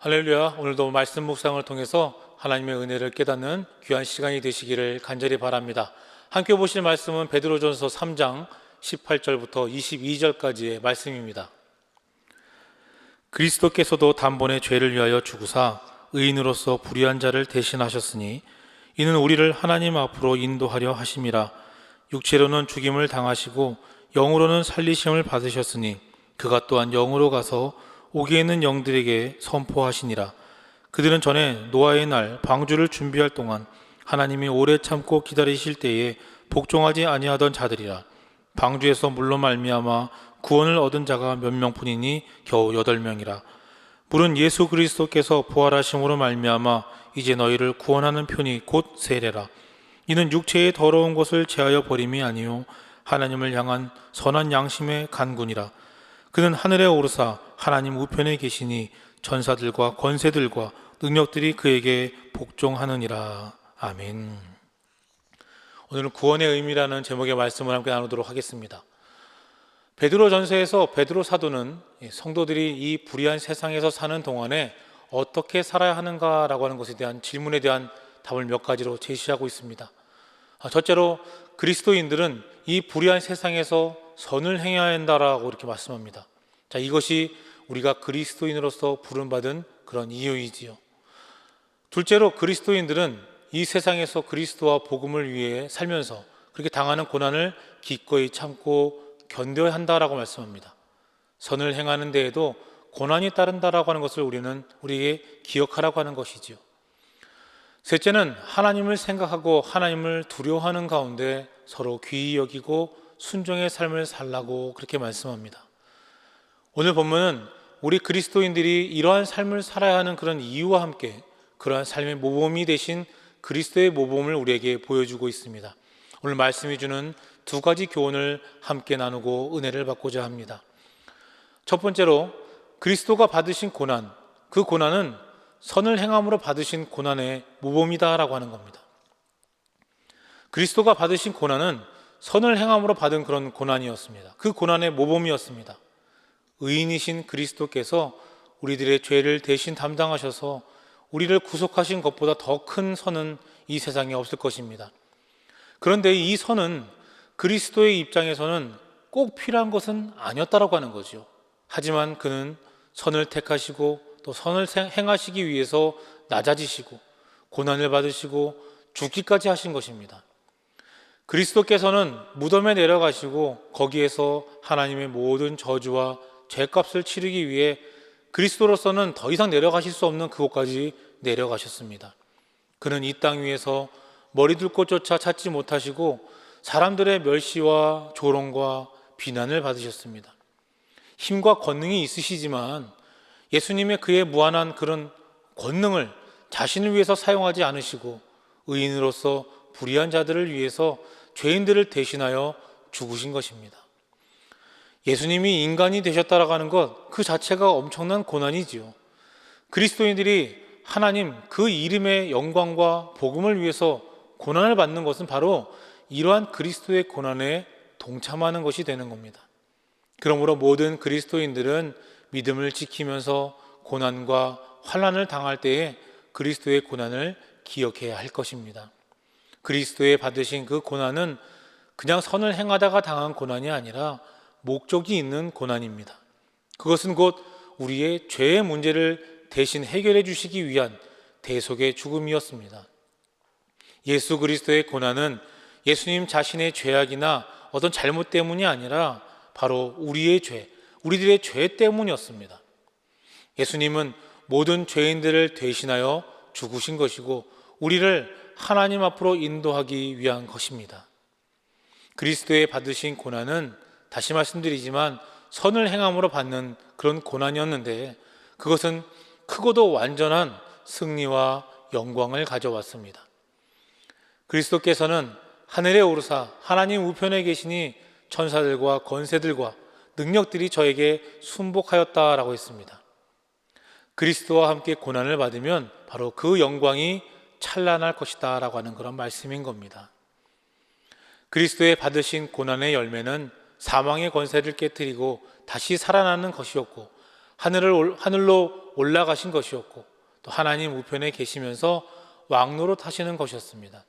할렐루야. 오늘도 말씀 묵상을 통해서 하나님의 은혜를 깨닫는 귀한 시간이 되시기를 간절히 바랍니다. 함께 보실 말씀은 베드로전서 3장 18절부터 22절까지의 말씀입니다. 그리스도께서도 단번에 죄를 위하여 죽으사 의인으로서 불의한 자를 대신하셨으니 이는 우리를 하나님 앞으로 인도하려 하심이라. 육체로는 죽임을 당하시고 영으로는 살리심을 받으셨으니 그가 또한 영으로 가서 옥에 있는 영들에게 선포하시니라. 그들은 전에 노아의 날 방주를 준비할 동안 하나님이 오래 참고 기다리실 때에 복종하지 아니하던 자들이라. 방주에서 물로 말미암아 구원을 얻은 자가 몇 명뿐이니 겨우 8명이라. 물은 예수 그리스도께서 부활하심으로 말미암아 이제 너희를 구원하는 편이 곧 세례라. 이는 육체의 더러운 것을 제하여 버림이 아니요 하나님을 향한 선한 양심의 간구니라. 그는 하늘에 오르사 하나님 우편에 계시니 전사들과 권세들과 능력들이 그에게 복종하느니라. 아멘. 오늘은 구원의 의미라는 제목의 말씀을 함께 나누도록 하겠습니다. 베드로전서에서 베드로 사도는 성도들이 이 불의한 세상에서 사는 동안에 어떻게 살아야 하는가라고 하는 것에 대한 질문에 대한 답을 몇 가지로 제시하고 있습니다. 첫째로 그리스도인들은 이 불의한 세상에서 선을 행해야 한다라고 이렇게 말씀합니다. 자, 이것이 우리가 그리스도인으로서 부름받은 그런 이유이지요. 둘째로 그리스도인들은 이 세상에서 그리스도와 복음을 위해 살면서 그렇게 당하는 고난을 기꺼이 참고 견뎌야 한다라고 말씀합니다. 선을 행하는 데에도 고난이 따른다라고 하는 것을 우리에게 기억하라고 하는 것이지요. 셋째는 하나님을 생각하고 하나님을 두려워하는 가운데 서로 귀히 여기고 순종의 삶을 살라고 그렇게 말씀합니다. 오늘 본문은 우리 그리스도인들이 이러한 삶을 살아야 하는 그런 이유와 함께 그러한 삶의 모범이 되신 그리스도의 모범을 우리에게 보여주고 있습니다. 오늘 말씀이 주는 두 가지 교훈을 함께 나누고 은혜를 받고자 합니다. 첫 번째로 그리스도가 받으신 고난, 그 고난은 선을 행함으로 받으신 고난의 모범이다라고 하는 겁니다. 그리스도가 받으신 고난은 선을 행함으로 받은 그런 고난이었습니다. 그 고난의 모범이었습니다. 의인이신 그리스도께서 우리들의 죄를 대신 담당하셔서 우리를 구속하신 것보다 더 큰 선은 이 세상에 없을 것입니다. 그런데 이 선은 그리스도의 입장에서는 꼭 필요한 것은 아니었다라고 하는 거죠. 하지만 그는 선을 택하시고 또 선을 행하시기 위해서 낮아지시고 고난을 받으시고 죽기까지 하신 것입니다. 그리스도께서는 무덤에 내려가시고 거기에서 하나님의 모든 저주와 죄값을 치르기 위해 그리스도로서는 더 이상 내려가실 수 없는 그곳까지 내려가셨습니다. 그는 이 땅 위에서 머리둘 곳조차 찾지 못하시고 사람들의 멸시와 조롱과 비난을 받으셨습니다. 힘과 권능이 있으시지만 예수님의 그의 무한한 그런 권능을 자신을 위해서 사용하지 않으시고 의인으로서 불의한 자들을 위해서 죄인들을 대신하여 죽으신 것입니다. 예수님이 인간이 되셨다라고 하는 것 그 자체가 엄청난 고난이지요. 그리스도인들이 하나님 그 이름의 영광과 복음을 위해서 고난을 받는 것은 바로 이러한 그리스도의 고난에 동참하는 것이 되는 겁니다. 그러므로 모든 그리스도인들은 믿음을 지키면서 고난과 환난을 당할 때에 그리스도의 고난을 기억해야 할 것입니다. 그리스도의 받으신 그 고난은 그냥 선을 행하다가 당한 고난이 아니라 목적이 있는 고난입니다. 그것은 곧 우리의 죄의 문제를 대신 해결해 주시기 위한 대속의 죽음이었습니다. 예수 그리스도의 고난은 예수님 자신의 죄악이나 어떤 잘못 때문이 아니라 바로 우리의 죄, 우리들의 죄 때문이었습니다. 예수님은 모든 죄인들을 대신하여 죽으신 것이고 우리를 하나님 앞으로 인도하기 위한 것입니다. 그리스도의 받으신 고난은 다시 말씀드리지만 선을 행함으로 받는 그런 고난이었는데 그것은 크고도 완전한 승리와 영광을 가져왔습니다. 그리스도께서는 하늘에 오르사 하나님 우편에 계시니 천사들과 권세들과 능력들이 저에게 순복하였다라고 했습니다. 그리스도와 함께 고난을 받으면 바로 그 영광이 찬란할 것이다 라고 하는 그런 말씀인 겁니다. 그리스도의 받으신 고난의 열매는 사망의 권세를 깨뜨리고 다시 살아나는 것이었고 하늘로 올라가신 것이었고 또 하나님 우편에 계시면서 왕노로 타시는 것이었습니다.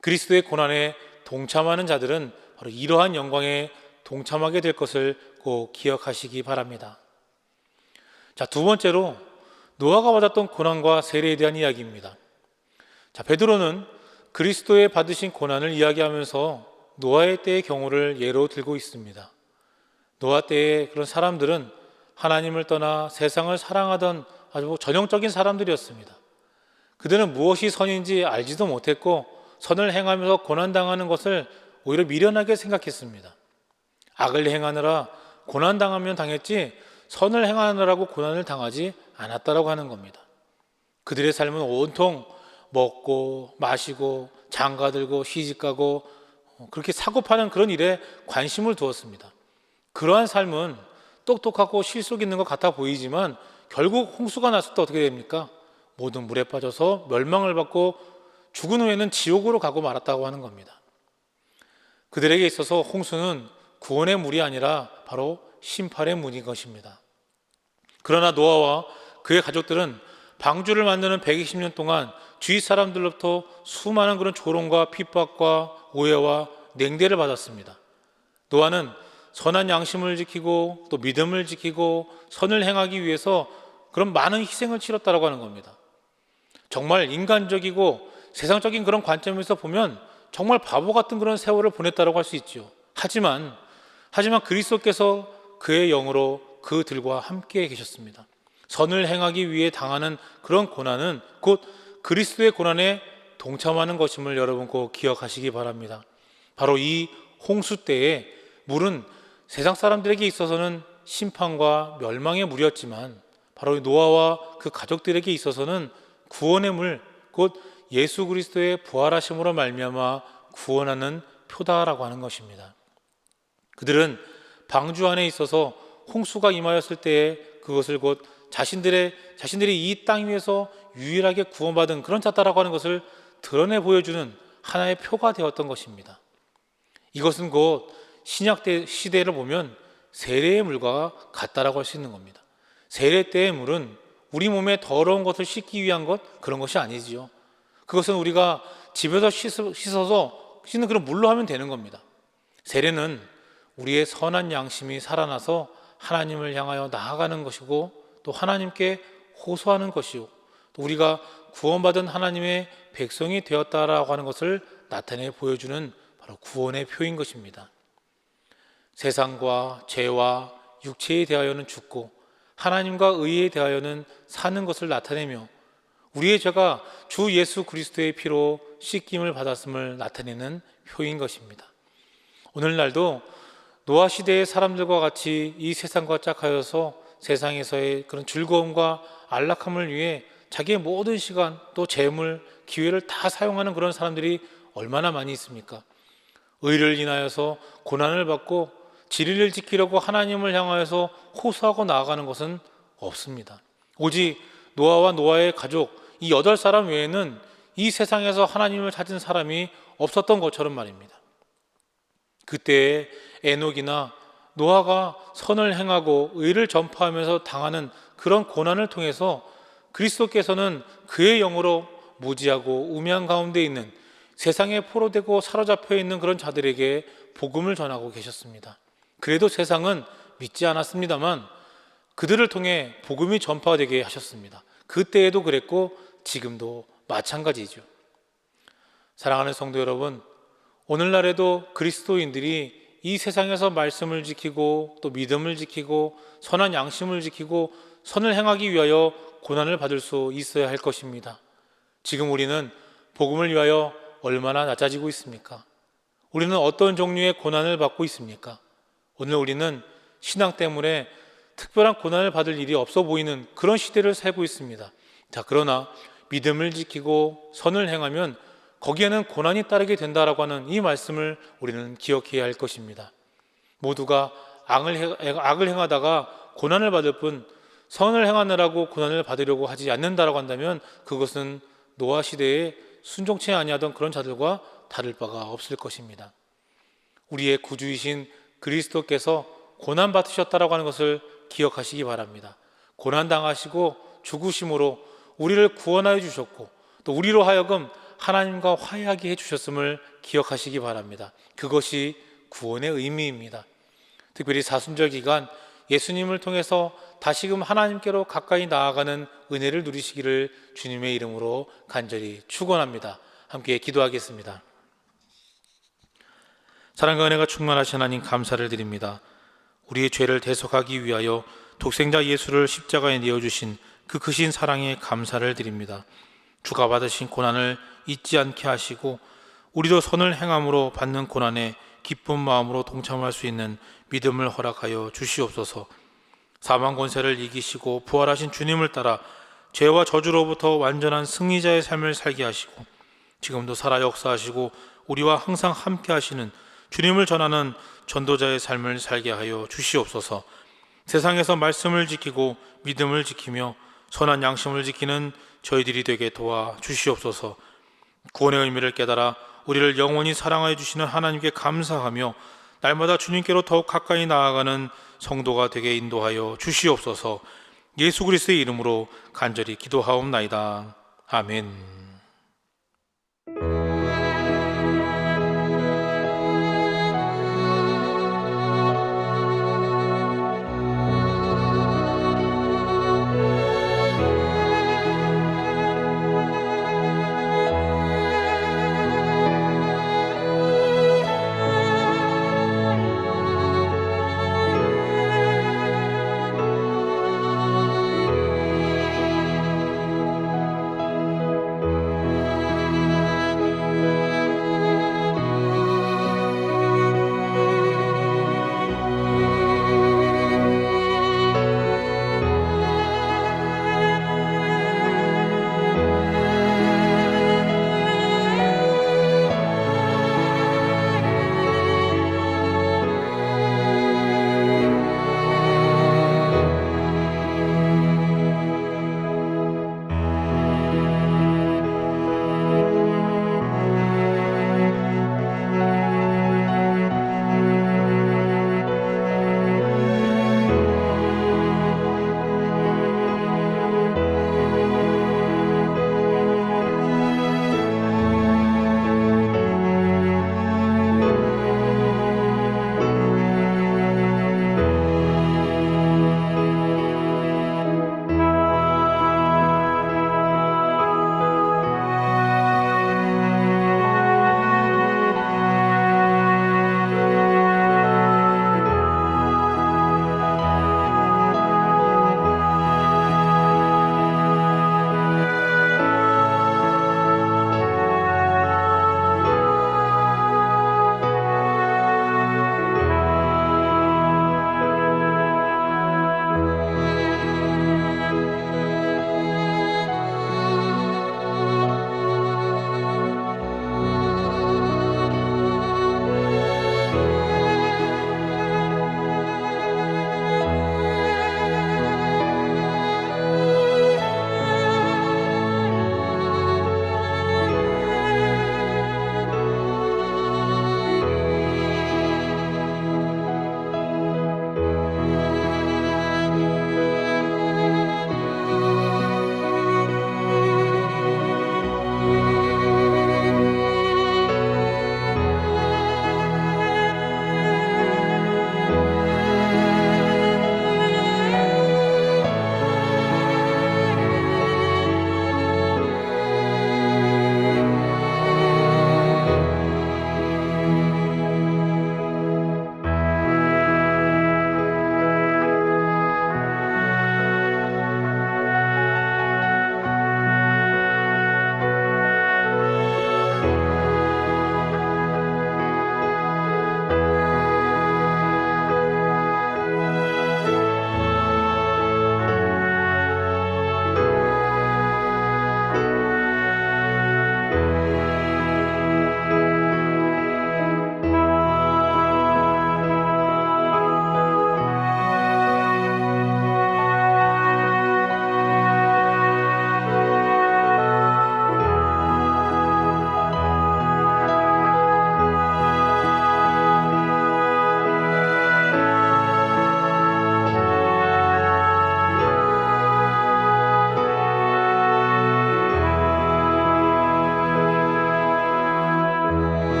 그리스도의 고난에 동참하는 자들은 바로 이러한 영광에 동참하게 될 것을 꼭 기억하시기 바랍니다. 자, 두 번째로 노아가 받았던 고난과 세례에 대한 이야기입니다. 자, 베드로는 그리스도의 받으신 고난을 이야기하면서 노아의 때의 경우를 예로 들고 있습니다. 노아 때의 그런 사람들은 하나님을 떠나 세상을 사랑하던 아주 전형적인 사람들이었습니다. 그들은 무엇이 선인지 알지도 못했고 선을 행하면서 고난당하는 것을 오히려 미련하게 생각했습니다. 악을 행하느라 고난당하면 당했지 선을 행하느라고 고난을 당하지 않았다라고 하는 겁니다. 그들의 삶은 온통 먹고 마시고 장가들고 시집가고 그렇게 사고 파는 그런 일에 관심을 두었습니다. 그러한 삶은 똑똑하고 실속 있는 것 같아 보이지만 결국 홍수가 났을 때 어떻게 됩니까? 모든 물에 빠져서 멸망을 받고 죽은 후에는 지옥으로 가고 말았다고 하는 겁니다. 그들에게 있어서 홍수는 구원의 물이 아니라 바로 심판의 문인 것입니다. 그러나 노아와 그의 가족들은 방주를 만드는 120년 동안 주위 사람들로부터 수많은 그런 조롱과 핍박과 오해와 냉대를 받았습니다. 노아는 선한 양심을 지키고 또 믿음을 지키고 선을 행하기 위해서 그런 많은 희생을 치렀다고 하는 겁니다. 정말 인간적이고 세상적인 그런 관점에서 보면 정말 바보 같은 그런 세월을 보냈다고 할 수 있죠. 하지만 그리스도께서 그의 영으로 그들과 함께 계셨습니다. 선을 행하기 위해 당하는 그런 고난은 곧 그리스도의 고난에 동참하는 것임을 여러분 꼭 기억하시기 바랍니다. 바로 이 홍수 때에 물은 세상 사람들에게 있어서는 심판과 멸망의 물이었지만 바로 노아와 그 가족들에게 있어서는 구원의 물, 곧 예수 그리스도의 부활하심으로 말미암아 구원하는 표다라고 하는 것입니다. 그들은 방주 안에 있어서 홍수가 임하였을 때에 그것을 곧 자신들이 이 땅 위에서 유일하게 구원받은 그런 자다라고 하는 것을 드러내 보여주는 하나의 표가 되었던 것입니다. 이것은 곧 신약 시대를 보면 세례의 물과 같다라고 할 수 있는 겁니다. 세례 때의 물은 우리 몸에 더러운 것을 씻기 위한 그런 것이 아니지요. 그것은 우리가 집에서 씻어서 씻는 그런 물로 하면 되는 겁니다. 세례는 우리의 선한 양심이 살아나서 하나님을 향하여 나아가는 것이고 또 하나님께 호소하는 것이요 또 우리가 구원받은 하나님의 백성이 되었다라고 하는 것을 나타내 보여주는 바로 구원의 표인 것입니다. 세상과 죄와 육체에 대하여는 죽고 하나님과 의에 대하여는 사는 것을 나타내며 우리의 죄가 주 예수 그리스도의 피로 씻김을 받았음을 나타내는 표인 것입니다. 오늘날도 노아 시대의 사람들과 같이 이 세상과 짝하여서 세상에서의 그런 즐거움과 안락함을 위해 자기의 모든 시간 또 재물, 기회를 다 사용하는 그런 사람들이 얼마나 많이 있습니까? 의를 인하여서 고난을 받고 진리를 지키려고 하나님을 향하여서 호소하고 나아가는 것은 없습니다. 오직 노아와 노아의 가족 이 8사람 외에는 이 세상에서 하나님을 찾은 사람이 없었던 것처럼 말입니다. 그때의 에녹이나 노아가 선을 행하고 의를 전파하면서 당하는 그런 고난을 통해서 그리스도께서는 그의 영으로 무지하고 우매한 가운데 있는 세상에 포로되고 사로잡혀 있는 그런 자들에게 복음을 전하고 계셨습니다. 그래도 세상은 믿지 않았습니다만 그들을 통해 복음이 전파되게 하셨습니다. 그때에도 그랬고 지금도 마찬가지죠. 사랑하는 성도 여러분, 오늘날에도 그리스도인들이 이 세상에서 말씀을 지키고 또 믿음을 지키고 선한 양심을 지키고 선을 행하기 위하여 고난을 받을 수 있어야 할 것입니다. 지금 우리는 복음을 위하여 얼마나 낮아지고 있습니까? 우리는 어떤 종류의 고난을 받고 있습니까? 오늘 우리는 신앙 때문에 특별한 고난을 받을 일이 없어 보이는 그런 시대를 살고 있습니다. 자, 그러나 믿음을 지키고 선을 행하면 거기에는 고난이 따르게 된다라고 하는 이 말씀을 우리는 기억해야 할 것입니다. 모두가 악을 행하다가 고난을 받을 뿐 선을 행하느라고 고난을 받으려고 하지 않는다라고 한다면 그것은 노아 시대에 순종치 아니하던 그런 자들과 다를 바가 없을 것입니다. 우리의 구주이신 그리스도께서 고난 받으셨다라고 하는 것을 기억하시기 바랍니다. 고난당하시고 죽으심으로 우리를 구원하여 주셨고 또 우리로 하여금 하나님과 화해하게 해주셨음을 기억하시기 바랍니다. 그것이 구원의 의미입니다. 특별히 사순절 기간 예수님을 통해서 다시금 하나님께로 가까이 나아가는 은혜를 누리시기를 주님의 이름으로 간절히 축원합니다. 함께 기도하겠습니다. 사랑과 은혜가 충만하신 하나님 감사를 드립니다. 우리의 죄를 대속하기 위하여 독생자 예수를 십자가에 내어주신 그 크신 사랑에 감사를 드립니다. 주가 받으신 고난을 잊지 않게 하시고 우리도 선을 행함으로 받는 고난에 기쁜 마음으로 동참할 수 있는 믿음을 허락하여 주시옵소서. 사망 권세를 이기시고 부활하신 주님을 따라 죄와 저주로부터 완전한 승리자의 삶을 살게 하시고 지금도 살아 역사하시고 우리와 항상 함께 하시는 주님을 전하는 전도자의 삶을 살게 하여 주시옵소서. 세상에서 말씀을 지키고 믿음을 지키며 선한 양심을 지키는 저희들이 되게 도와 주시옵소서. 구원의 의미를 깨달아 우리를 영원히 사랑하여 주시는 하나님께 감사하며 날마다 주님께로 더욱 가까이 나아가는 성도가 되게 인도하여 주시옵소서. 예수 그리스도의 이름으로 간절히 기도하옵나이다. 아멘.